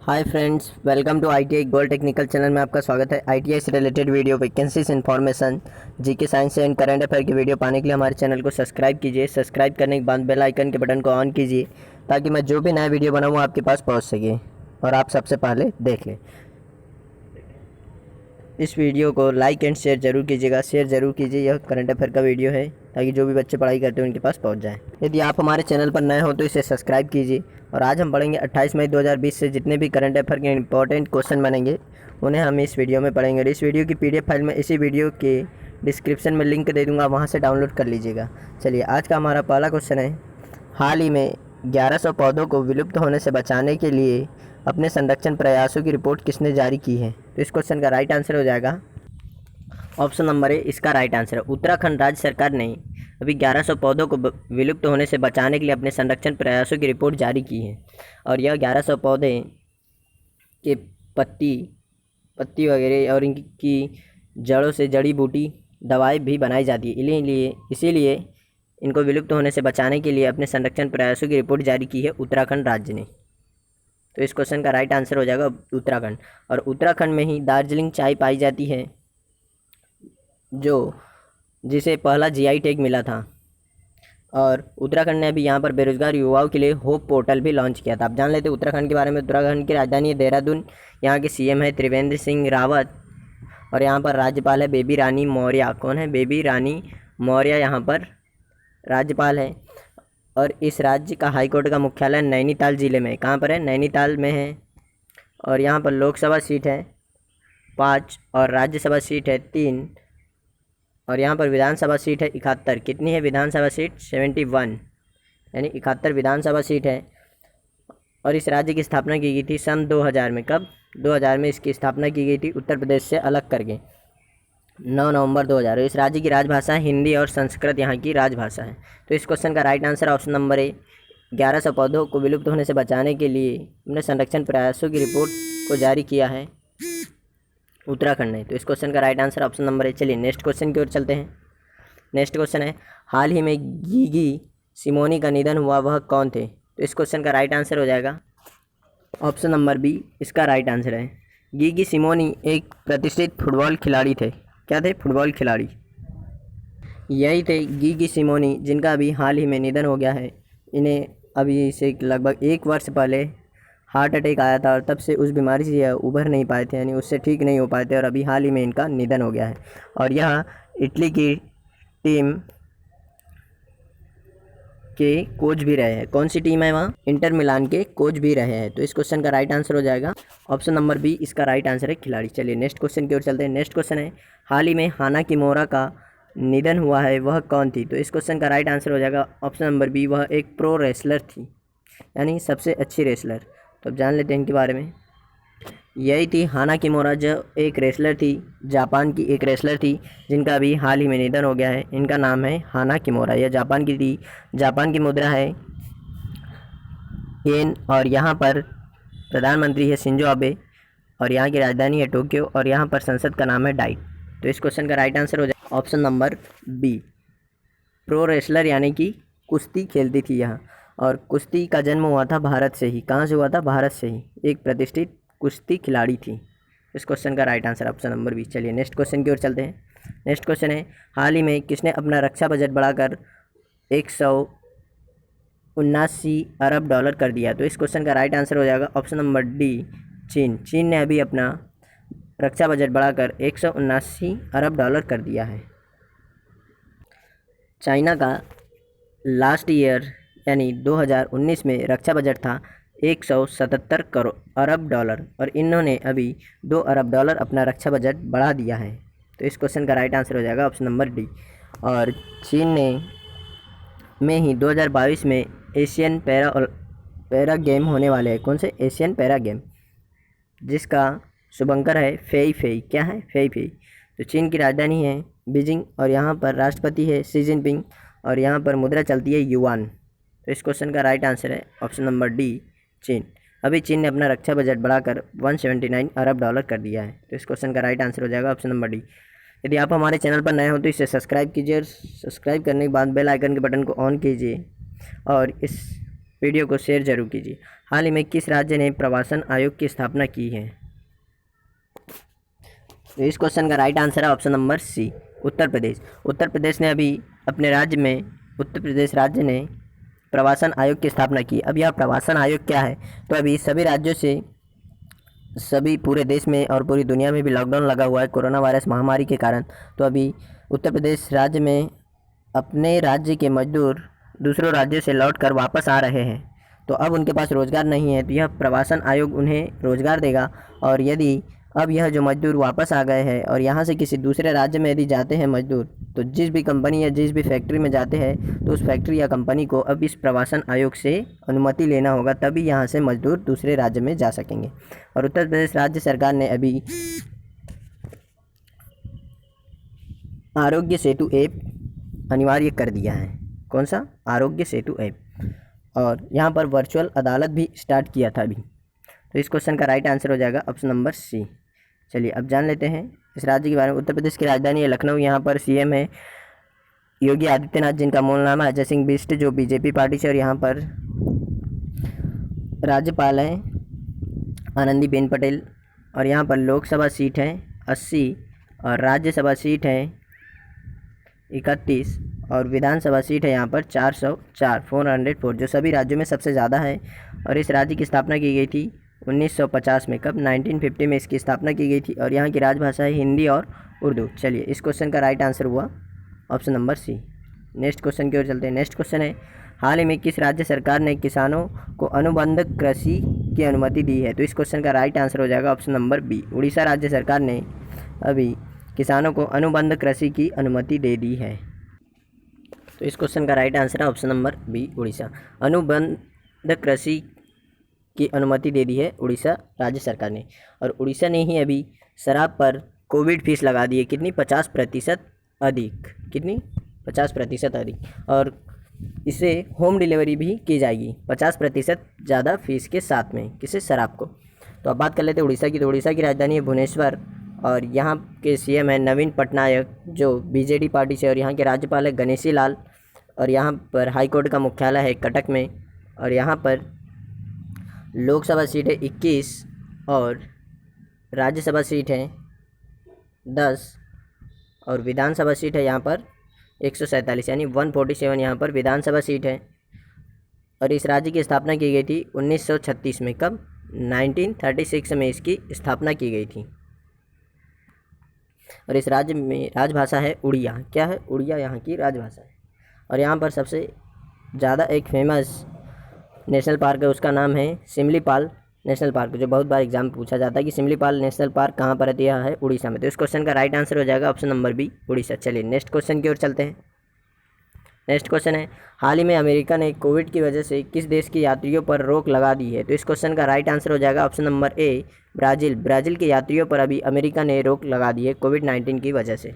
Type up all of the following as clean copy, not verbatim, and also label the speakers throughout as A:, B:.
A: Hi friends, welcome to ITI gold technical channel में आपका स्वागत है। ITI से related video, vacancies, information, GK, science and current affair की वीडियो पाने के लिए हमारे चैनल को सब्सक्राइब कीजिए। सब्सक्राइब करने के बाद बेल आइकन के बटन को ऑन कीजिए ताकि मैं जो भी नया वीडियो बनाऊँ आपके पास पहुँच सके और आप सबसे पहले देख लें। इस वीडियो को लाइक एंड शेयर ज़रूर कीजिएगा, शेयर ज़रूर कीजिए। यह करंट अफेयर का वीडियो है ताकि जो भी बच्चे पढ़ाई करते हैं उनके पास पहुंच जाए। यदि आप हमारे चैनल पर नए हो तो इसे सब्सक्राइब कीजिए। और आज हम पढ़ेंगे 28 मई 2020 से जितने भी करंट अफेयर के इंपॉर्टेंट क्वेश्चन बनेंगे उन्हें हम इस वीडियो में पढ़ेंगे। और इस वीडियो की PDF फाइल में इसी वीडियो के डिस्क्रिप्शन में लिंक दे दूँगा, वहाँ से डाउनलोड कर लीजिएगा। चलिए, आज का हमारा पहला क्वेश्चन है, हाल ही में 1100 पौधों को विलुप्त होने से बचाने के लिए अपने संरक्षण प्रयासों की रिपोर्ट किसने जारी की है? तो इस क्वेश्चन का राइट आंसर हो जाएगा ऑप्शन नंबर ए। इसका राइट आंसर है उत्तराखंड राज्य सरकार ने अभी 1100 पौधों को विलुप्त होने से बचाने के लिए अपने संरक्षण प्रयासों की रिपोर्ट जारी की है। और यह 1100 पौधे के पत्ती वगैरह और इनकी जड़ों से जड़ी बूटी दवाएं भी बनाई जाती है। इसीलिए इनको विलुप्त होने से बचाने के लिए अपने संरक्षण प्रयासों की रिपोर्ट जारी की है उत्तराखंड राज्य ने। तो इस क्वेश्चन का राइट आंसर हो जाएगा उत्तराखंड। और उत्तराखंड में ही दार्जिलिंग चाय पाई जाती है जिसे पहला GI टैग मिला था। और उत्तराखंड ने अभी यहाँ पर बेरोजगार युवाओं के लिए होप पोर्टल भी लॉन्च किया था। आप जान लेते उत्तराखंड के बारे में। उत्तराखंड की राजधानी है देहरादून। यहाँ के CM है त्रिवेंद्र सिंह रावत। और यहाँ पर राज्यपाल है बेबी रानी मौर्य। कौन है? बेबी रानी मौर्य यहाँ पर राज्यपाल है। और इस राज्य का हाईकोर्ट का मुख्यालय नैनीताल ज़िले में। कहाँ पर है? नैनीताल में है। और यहाँ पर लोकसभा सीट है 5 और राज्यसभा सीट है 3। और यहाँ पर विधानसभा सीट है 71। कितनी है विधानसभा सीट? 71, यानी 71 विधानसभा सीट है। और इस राज्य की स्थापना की गई थी सन 2000 में। कब? 2000 में इसकी स्थापना की गई थी, उत्तर प्रदेश से अलग करके, 9 नवंबर 2000। इस राज्य की राजभाषा हिंदी और संस्कृत यहाँ की राजभाषा है। तो इस क्वेश्चन का right answer option number A. 1100 पौधों को विलुप्त होने से बचाने के लिए अपने संरक्षण प्रयासों की रिपोर्ट को जारी किया है उत्तराखंड ने। तो इस क्वेश्चन का right answer option number A. चलिए नेक्स्ट क्वेश्चन की ओर चलते हैं। नेक्स्ट क्वेश्चन है, हाल ही में गीगी सिमोनी का निधन हुआ, वह कौन थे? तो इस क्वेश्चन का राइट आंसर हो जाएगा ऑप्शन नंबर बी। इसका राइट आंसर है गीगी सिमोनी एक प्रतिष्ठित फुटबॉल खिलाड़ी थे। क्या थे? फुटबॉल खिलाड़ी। यही थे गीगी सिमोनी जिनका अभी हाल ही में निधन हो गया है। इन्हें अभी से लगभग 1 वर्ष पहले हार्ट अटैक आया था और तब से उस बीमारी से उभर नहीं पाए थे, यानी उससे ठीक नहीं हो पाए थे। और अभी हाल ही में इनका निधन हो गया है। और यह इटली की टीम के कोच भी रहे हैं। कौन सी टीम है वहाँ? इंटर मिलान के कोच भी रहे हैं। तो इस क्वेश्चन का राइट आंसर हो जाएगा ऑप्शन नंबर बी। इसका राइट आंसर है खिलाड़ी। चलिए नेक्स्ट क्वेश्चन की ओर चलते हैं। नेक्स्ट क्वेश्चन है, हाल ही में हाना किमोरा का निधन हुआ है, वह कौन थी? तो इस क्वेश्चन का राइट आंसर हो जाएगा ऑप्शन नंबर बी। वह एक प्रो रेसलर थी, यानी सबसे अच्छी रेसलर। तो अब जान लेते हैं इनके बारे में। यही थी हाना किमोरा, जो एक रेसलर थी, जापान की एक रेसलर थी जिनका अभी हाल ही में निधन हो गया है। इनका नाम है हाना किमोरा। यह जापान की थी। जापान की मुद्रा है येन। और यहाँ पर प्रधानमंत्री है शिंजो आबे। और यहाँ की राजधानी है टोक्यो। और यहाँ पर संसद का नाम है डाइट। तो इस क्वेश्चन का राइट आंसर हो जाए option number B. Pro wrestler यानी कि कुश्ती खेलती थी यहाँ। और कुश्ती का जन्म हुआ था भारत से ही। कहाँ से हुआ था? भारत से ही। एक प्रतिष्ठित कुश्ती खिलाड़ी थी। इस क्वेश्चन का right answer option number B. चलिए नेक्स्ट क्वेश्चन की ओर चलते हैं। नेक्स्ट क्वेश्चन है, हाल ही में किसने अपना रक्षा बजट बढ़ाकर 179 अरब डॉलर कर दिया? तो इस क्वेश्चन का राइट आंसर हो जाएगा ऑप्शन नंबर डी, चीन। चीन ने अभी अपना रक्षा बजट बढ़ाकर 179 अरब डॉलर कर दिया है। चाइना का लास्ट ईयर यानी 2019 में रक्षा बजट था 177 अरब डॉलर। और इन्होंने अभी 2 अरब डॉलर अपना रक्षा बजट बढ़ा दिया है। तो इस क्वेश्चन का राइट आंसर हो जाएगा ऑप्शन नंबर डी। और चीन ने में ही 2022 में एशियन पैरा गेम होने वाले हैं। कौन से? एशियन पैरा गेम, जिसका शुभंकर है फेई फेई। क्या है? Fei Fei. तो चीन की राजधानी है बीजिंग। और यहाँ पर राष्ट्रपति है शी जिनपिंग। और यहाँ पर मुद्रा चलती है युआन। तो इस क्वेश्चन का राइट आंसर है ऑप्शन नंबर डी, चीन। अभी चीन ने अपना रक्षा बजट बढ़ाकर 179 अरब डॉलर कर दिया है। तो इस क्वेश्चन का राइट आंसर हो जाएगा ऑप्शन नंबर डी। यदि आप हमारे चैनल पर नए हो तो इसे सब्सक्राइब कीजिए। और सब्सक्राइब करने के बाद बेल आइकन के बटन को ऑन कीजिए। और इस वीडियो को शेयर जरूर कीजिए। हाल ही में किस राज्य ने प्रवासन आयोग की स्थापना की है? तो इस क्वेश्चन का राइट आंसर है ऑप्शन नंबर सी, उत्तर प्रदेश। उत्तर प्रदेश ने अभी अपने राज्य में, उत्तर प्रदेश राज्य ने प्रवासन आयोग की स्थापना की। अब यह प्रवासन आयोग क्या है? तो अभी सभी राज्यों से, सभी पूरे देश में और पूरी दुनिया में भी लॉकडाउन लगा हुआ है कोरोना वायरस महामारी के कारण। तो अभी उत्तर प्रदेश राज्य में अपने राज्य के मजदूर दूसरों राज्यों से लौट कर वापस आ रहे हैं। तो अब उनके पास रोज़गार नहीं है, तो यह प्रवासन आयोग उन्हें रोज़गार देगा। और यदि अब यह जो मजदूर वापस आ गए हैं और यहाँ से किसी दूसरे राज्य में यदि जाते हैं मजदूर, तो जिस भी कंपनी या जिस भी फैक्ट्री में जाते हैं तो उस फैक्ट्री या कंपनी को अब इस प्रवासन आयोग से अनुमति लेना होगा, तभी यहाँ से मजदूर दूसरे राज्य में जा सकेंगे। और उत्तर प्रदेश राज्य सरकार ने अभी आरोग्य सेतु ऐप अनिवार्य कर दिया है। कौन सा? आरोग्य सेतु ऐप। और यहाँ पर वर्चुअल अदालत भी स्टार्ट किया था अभी। तो इस क्वेश्चन का राइट आंसर हो जाएगा ऑप्शन नंबर सी। चलिए अब जान लेते हैं इस राज्य के बारे में। उत्तर प्रदेश की राजधानी है लखनऊ। यहाँ पर सीएम है योगी आदित्यनाथ, जिनका मूल नाम है अजय सिंह बिष्ट, जो बीजेपी पार्टी से। और यहाँ पर राज्यपाल हैं आनंदीबेन पटेल। और यहाँ पर लोकसभा सीट है 80 और राज्यसभा सीट है 31 और विधानसभा सीट है यहाँ पर 404, जो सभी राज्यों में सबसे ज़्यादा है। और इस राज्य की स्थापना की गई थी 1950 में। कब? 1950 में इसकी स्थापना की गई थी। और यहाँ की राजभाषा है हिंदी और उर्दू। चलिए इस क्वेश्चन का राइट आंसर हुआ option number C. Next question की ओर चलते हैं। नेक्स्ट क्वेश्चन है, हाल ही में किस राज्य सरकार ने किसानों को अनुबंध कृषि की अनुमति दी है? तो इस क्वेश्चन का राइट आंसर हो जाएगा ऑप्शन नंबर बी। उड़ीसा राज्य सरकार ने अभी किसानों को अनुबंध कृषि की अनुमति दे दी है। तो इस क्वेश्चन का राइट आंसर है ऑप्शन नंबर बी, उड़ीसा। अनुबंध कृषि की अनुमति दे दी है उड़ीसा राज्य सरकार ने। और उड़ीसा ने ही अभी शराब पर कोविड फीस लगा दी है। कितनी? 50% अधिक। कितनी? 50% अधिक। और इसे होम डिलीवरी भी की जाएगी 50% ज़्यादा फीस के साथ में। किसे? शराब को। तो अब बात कर लेते हैं उड़ीसा की। तो उड़ीसा की राजधानी है भुवनेश्वर और यहाँ के सीएम है नवीन पटनायक, जो बीजेडी पार्टी से। और यहाँ के राज्यपाल है गणेशी लाल। और यहाँ पर हाईकोर्ट का मुख्यालय है कटक में। और यहाँ पर लोकसभा सीट है 21 और राज्यसभा सीट है 10 और विधानसभा सीट है यहाँ पर 147, यानी 147 यहाँ पर विधानसभा सीट है। और इस राज्य की स्थापना की गई थी 1936 में। कब? 1936 में इसकी स्थापना की गई थी। और इस राज्य में राजभाषा है उड़िया। क्या है? उड़िया यहाँ की राजभाषा है। और यहाँ पर सबसे ज़्यादा एक फेमस नेशनल पार्क है, उसका नाम है सिमलीपाल नेशनल पार्क, जो बहुत बार एग्जाम में पूछा जाता है कि सिमलीपाल नेशनल पार्क कहाँ पर है? है उड़ीसा में। तो इस क्वेश्चन का राइट आंसर हो जाएगा ऑप्शन नंबर बी, उड़ीसा। चलिए नेक्स्ट क्वेश्चन की ओर चलते हैं। नेक्स्ट क्वेश्चन है, हाल ही में अमेरिका ने कोविड की वजह से किस देश के यात्रियों पर रोक लगा दी है? तो इस क्वेश्चन का राइट आंसर हो जाएगा option number A, Brazil. Brazil के यात्रियों पर अभी अमेरिका ने रोक लगा दी है कोविड-19 की वजह से।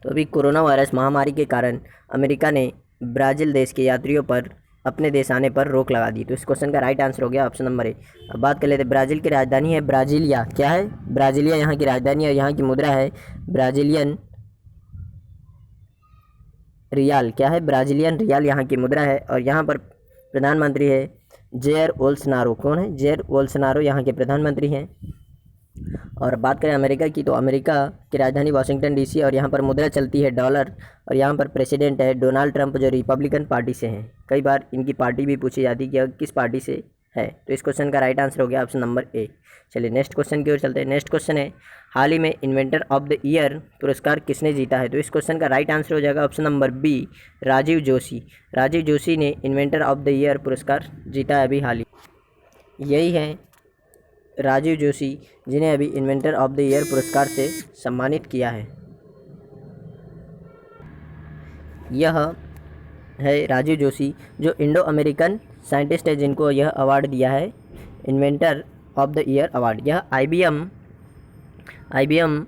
A: तो अभी कोरोना वायरस महामारी के कारण अमेरिका ने ब्राज़ील देश के यात्रियों पर अपने देश आने पर रोक लगा दी। तो इस क्वेश्चन का राइट आंसर हो गया ऑप्शन नंबर ए। अब बात कर लेते हैं, ब्राज़ील की राजधानी है ब्राज़ीलिया। क्या है? ब्राज़ीलिया यहाँ की राजधानी है। यहाँ की मुद्रा है ब्राज़ीलियन रियाल। क्या है? ब्राज़ीलियन रियाल यहाँ की मुद्रा है। और यहाँ पर प्रधानमंत्री है जेयर बोल्सोनारो। कौन है? जेयर बोल्सोनारो यहाँ के प्रधानमंत्री हैं। और बात करें अमेरिका की, तो अमेरिका की राजधानी वाशिंगटन डीसी और यहाँ पर मुद्रा चलती है डॉलर। और यहाँ पर प्रेसिडेंट है डोनाल्ड ट्रंप, जो रिपब्लिकन पार्टी से हैं। कई बार इनकी पार्टी भी पूछी जाती है कि किस पार्टी से है। तो इस क्वेश्चन का राइट आंसर हो गया ऑप्शन नंबर ए। चलिए नेक्स्ट क्वेश्चन की ओर चलते हैं। नेक्स्ट क्वेश्चन है, हाल ही में इन्वेंटर ऑफ द ईयर पुरस्कार किसने जीता है? तो इस क्वेश्चन का राइट आंसर हो जाएगा option number B, Rajiv Joshi. Rajiv Joshi ने इन्वेंटर ऑफ द ईयर पुरस्कार जीता है अभी हाल ही। यही है राजीव जोशी, जिन्हें अभी इन्वेंटर ऑफ द ईयर पुरस्कार से सम्मानित किया है। यह है राजीव जोशी, जो इंडो अमेरिकन साइंटिस्ट है, जिनको यह अवार्ड दिया है inventor of the year award. यह आईबीएम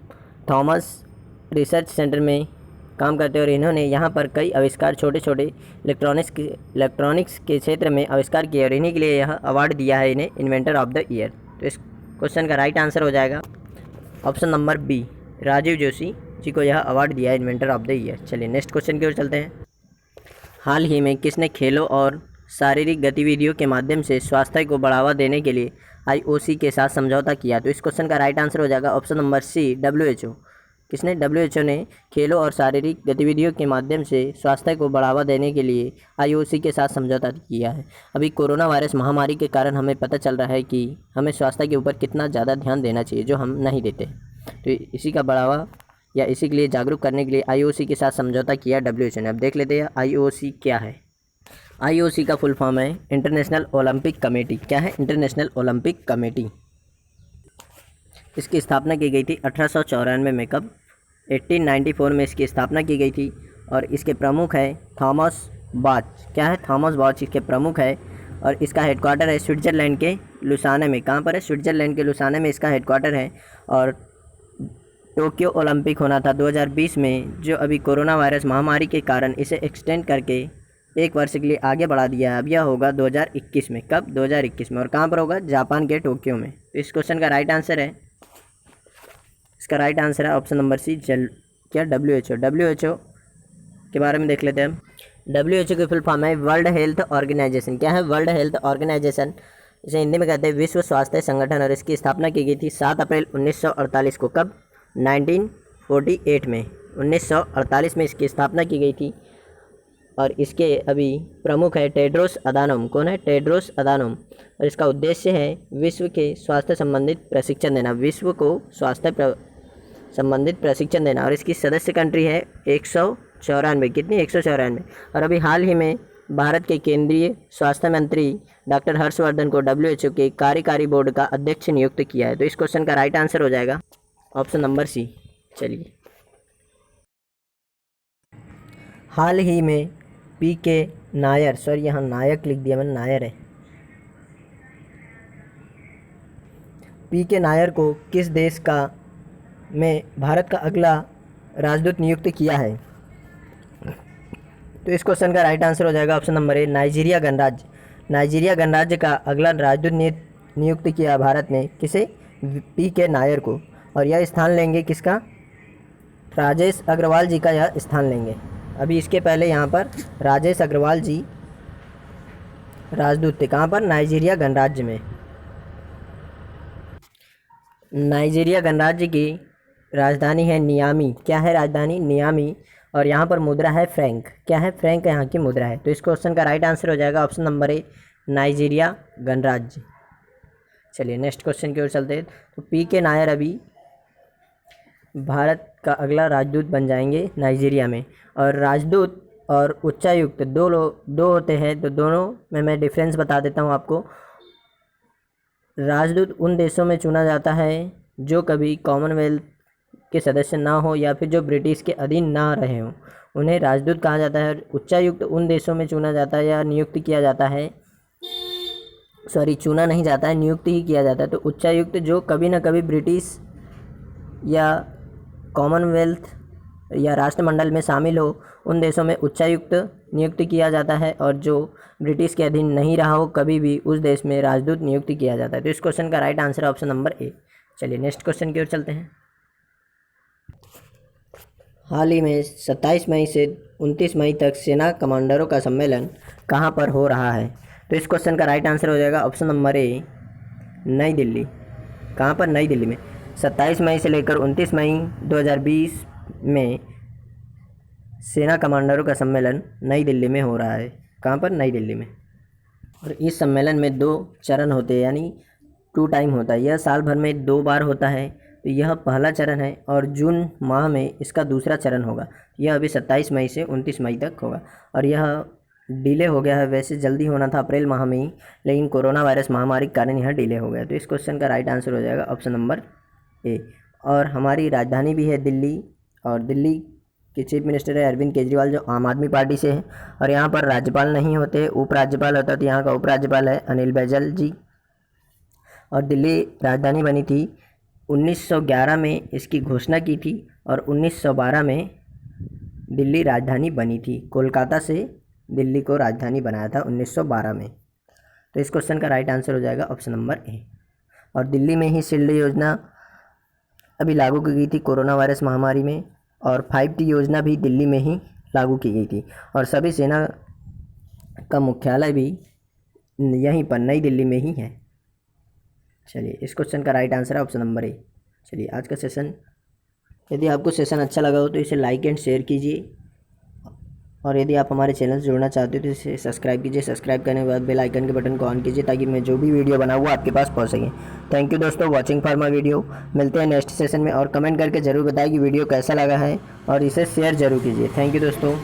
A: थॉमस रिसर्च सेंटर में काम करते हैं और इन्होंने यहाँ पर कई आविष्कार, छोटे छोटे इलेक्ट्रॉनिक्स के क्षेत्र में आविष्कार किए और इन्हीं के लिए यह अवार्ड दिया है इन्हें इन्वेंटर ऑफ द ईयर। तो इस क्वेश्चन का राइट आंसर हो जाएगा option number B, Rajiv Joshi ji को यह अवार्ड दिया है इन्वेंटर ऑफ द ईयर। चलिए नेक्स्ट क्वेश्चन की ओर चलते हैं। हाल ही में किसने खेलों और शारीरिक गतिविधियों के माध्यम से स्वास्थ्य को बढ़ावा देने के लिए आईओसी के साथ समझौता किया? तो इस क्वेश्चन का राइट आंसर हो जाएगा ऑप्शन नंबर सी, WHO। किसने? WHO ने खेलों और शारीरिक गतिविधियों के माध्यम से स्वास्थ्य को बढ़ावा देने के लिए आईओसी के साथ समझौता किया है। अभी कोरोना वायरस महामारी के कारण हमें पता चल रहा है कि हमें स्वास्थ्य के ऊपर कितना ज़्यादा ध्यान देना चाहिए, जो हम नहीं देते। तो इसी का बढ़ावा या इसी के लिए जागरूक करने के लिए आईओसी के साथ समझौता किया WHO ने। अब देख लेते हैं आईओसी क्या है। आईओसी का फुल फॉर्म है इंटरनेशनल ओलंपिक कमेटी। क्या है? International Olympic committee. इसकी स्थापना की गई थी 1894 में। कब? 1894 में इसकी स्थापना की गई थी और इसके प्रमुख है थॉमस बाच। क्या है? थॉमस बाच इसके प्रमुख है और इसका हेडक्वार्टर है स्विट्ज़रलैंड के लुसाने में। कहाँ पर है? स्विट्ज़रलैंड के लुसाने में इसका हेडक्वार्टर है। और टोक्यो ओलंपिक होना था 2020 में, जो अभी कोरोना वायरस महामारी के कारण इसे एक्सटेंड करके 1 वर्ष के लिए आगे बढ़ा दिया है। अब यह होगा 2021 में। कब? 2021 में। और कहाँ पर होगा? जापान के टोक्यो में। तो इस क्वेश्चन का राइट आंसर है, इसका राइट आंसर है ऑप्शन नंबर सी, क्या? WHO। WHO के बारे में देख लेते हैं हम। WHO की फुल फॉर्म है वर्ल्ड हेल्थ ऑर्गेनाइजेशन। क्या है? World health organisation. इसे हिंदी में कहते हैं विश्व स्वास्थ्य संगठन और इसकी स्थापना की गई थी 7 अप्रैल 1948 को। कब? 1948 में। 1948 में इसकी स्थापना की गई थी और इसके अभी प्रमुख है टेड्रोस अधानोम। कौन है? Tedros Adhanom. और इसका उद्देश्य है विश्व के स्वास्थ्य संबंधित प्रशिक्षण देना, विश्व को स्वास्थ्य संबंधित प्रशिक्षण देना। और इसकी सदस्य कंट्री है 194। कितनी? 194। और अभी हाल ही में भारत के केंद्रीय स्वास्थ्य मंत्री डॉक्टर हर्षवर्धन को WHO के कार्यकारी बोर्ड का अध्यक्ष नियुक्त किया है। तो इस क्वेश्चन का राइट आंसर हो जाएगा ऑप्शन नंबर सी। चलिए, हाल ही में PK नायर, सॉरी यहाँ नायक लिख दिया मैंने, नायर है। PK नायर को किस देश का में भारत का अगला राजदूत नियुक्त किया है? तो इस क्वेश्चन का राइट आंसर हो जाएगा ऑप्शन नंबर ए, नाइजीरिया गणराज्य। नाइजीरिया गणराज्य का अगला राजदूत नियुक्त किया भारत ने। किसे? PK नायर को। और यह स्थान लेंगे किसका? राजेश अग्रवाल जी का यह स्थान लेंगे। अभी इसके पहले यहाँ पर राजेश अग्रवाल जी राजदूत थे। कहाँ पर? नाइजीरिया गणराज्य में। नाइजीरिया गणराज्य की राजधानी है नियामी। क्या है राजधानी? नियामी। और यहाँ पर मुद्रा है फ्रैंक। क्या है? फ्रैंक यहाँ की मुद्रा है। तो इस क्वेश्चन का राइट आंसर हो जाएगा ऑप्शन नंबर ए, नाइजीरिया गणराज्य। चलिए नेक्स्ट क्वेश्चन की ओर चलते हैं। तो PK नायर अभी भारत का अगला राजदूत बन जाएंगे नाइजीरिया में। और राजदूत और उच्चायुक्त दो होते हैं, तो दोनों में मैं डिफरेंस बता देता हूँ आपको। राजदूत उन देशों में चुना जाता है जो कभी कॉमनवेल्थ के सदस्य ना हो या फिर जो ब्रिटिश के अधीन ना रहे हों, उन्हें राजदूत कहा जाता है। उच्चायुक्त उन देशों में चुना जाता है या नियुक्त किया जाता है, सॉरी चुना नहीं जाता है, नियुक्त ही किया जाता है। तो उच्चायुक्त जो कभी ना कभी ब्रिटिश या कॉमनवेल्थ या राष्ट्रमंडल में शामिल हो, उन देशों में उच्चायुक्त नियुक्त किया जाता है। और जो ब्रिटिश के अधीन नहीं रहा हो कभी भी, उस देश में राजदूत नियुक्त किया जाता है। तो इस क्वेश्चन का राइट आंसर है ऑप्शन नंबर ए। चलिए नेक्स्ट क्वेश्चन की ओर चलते हैं। हाल ही में 27 मई से 29 मई तक सेना कमांडरों का सम्मेलन कहाँ पर हो रहा है? तो इस क्वेश्चन का राइट आंसर हो जाएगा ऑप्शन नंबर ए, नई दिल्ली। कहाँ पर? नई दिल्ली में। 27 मई से लेकर 29 मई 2020 में सेना कमांडरों का सम्मेलन नई दिल्ली में हो रहा है। कहाँ पर? नई दिल्ली में। और इस सम्मेलन में 2 चरण होते हैं, यानी 2 टाइम होता है। यह साल भर में 2 बार होता है। तो यह पहला चरण है और जून माह में इसका दूसरा चरण होगा। यह अभी 27 मई से 29 मई तक होगा और यह डिले हो गया है। वैसे जल्दी होना था अप्रैल माह में ही, लेकिन कोरोना वायरस महामारी के कारण यह डिले हो गया। तो इस क्वेश्चन का राइट आंसर हो जाएगा ऑप्शन नंबर ए। और हमारी राजधानी भी है दिल्ली और दिल्ली के चीफ मिनिस्टर है अरविंद केजरीवाल, जो आम आदमी पार्टी से है। और यहाँ पर राज्यपाल नहीं होते, उपराज्यपाल होता है। तो यहाँ का उपराज्यपाल है अनिल बैजल जी। और दिल्ली राजधानी बनी थी 1911 में, इसकी घोषणा की थी और 1912 में दिल्ली राजधानी बनी थी। कोलकाता से दिल्ली को राजधानी बनाया था 1912 में। तो इस क्वेश्चन का राइट आंसर हो जाएगा ऑप्शन नंबर ए। और दिल्ली में ही शील्ड योजना अभी लागू की गई थी कोरोना वायरस महामारी में, और 5T योजना भी दिल्ली में ही लागू की गई थी। और सभी सेना का मुख्यालय भी यहीं पर नई दिल्ली में ही है। चलिए, इस क्वेश्चन का राइट आंसर है ऑप्शन नंबर ए। चलिए, आज का सेशन, यदि आपको सेशन अच्छा लगा हो तो इसे लाइक एंड शेयर कीजिए, और यदि आप हमारे चैनल से जुड़ना चाहते हो तो इसे सब्सक्राइब कीजिए। सब्सक्राइब करने के बाद बेल आइकन के बटन को ऑन कीजिए ताकि मैं जो भी वीडियो बनाऊँ वो आपके पास पहुँच सके। थैंक यू दोस्तों वॉचिंग फॉर माई वीडियो। मिलते हैं नेक्स्ट सेशन में, और कमेंट करके ज़रूर बताएं कि वीडियो कैसा लगा है, और इसे शेयर ज़रूर कीजिए। थैंक यू दोस्तों।